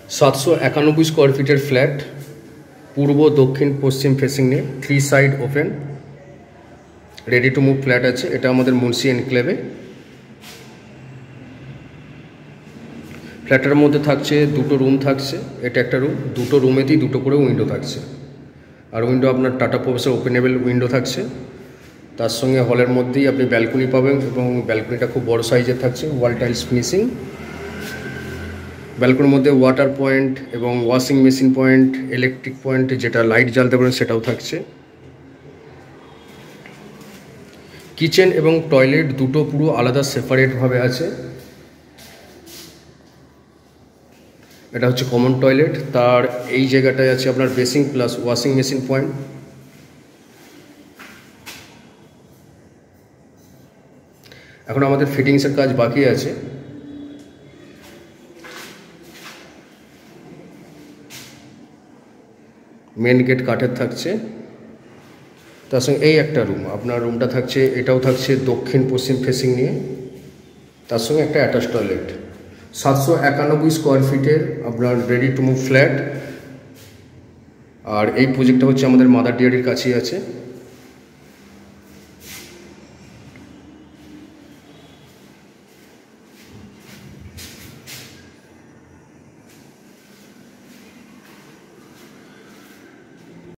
791 square ফিটের flat, পূর্ব দক্ষিণ পশ্চিম facing নিয়ে, 3 side open, ready to move flat আছে। এটা আমাদের মুন্সি এনক্লেভে। ফ্ল্যাটের মধ্যে থাকছে দুটো রুম থাকছে, এটা একটা রুম, দুটো রুমেতেই দুটো করে উইন্ডো থাকছে। আর উইন্ডো আপনার টাটা প্রবেশের ওপেনেবল উইন্ডো থাকছে। তার সঙ্গে হলের মধ্যেই আপনি ব্যালকনি পাবেন এবং ব্যালকনিটা খুব বড় সাইজের থাকছে, ওয়াল টাইলস ফিনিশিং। ব্যালকনির মধ্যে ওয়াটার পয়েন্ট এবং washing machine point, electric point, যেটা লাইট জ্বালতে পারেন সেটাও থাকছে। কিচেন এবং টয়লেট দুটো পুরো আলাদা সেপারেটভাবে আছে। এটা হচ্ছে কমন টয়লেট, তার এই জায়গাটায় আছে আপনার basin plus washing machine point. এখন আমাদের ফিটিংসের কাজ বাকি আছে। মেন গেট কাঠের থাকছে, তার সঙ্গে এই একটা রুম, আপনার রুমটা থাকছে, এটাও থাকছে দক্ষিণ পশ্চিম ফেসিং নিয়ে, তার সঙ্গে একটা অ্যাটাচ টয়লেট। 791 স্কোয়ার ফিটের আপনার রেডি টু মুভ ফ্ল্যাট। আর এই প্রজেক্টটা হচ্ছে আমাদের মাদার ডেয়ারির কাছেই আছে।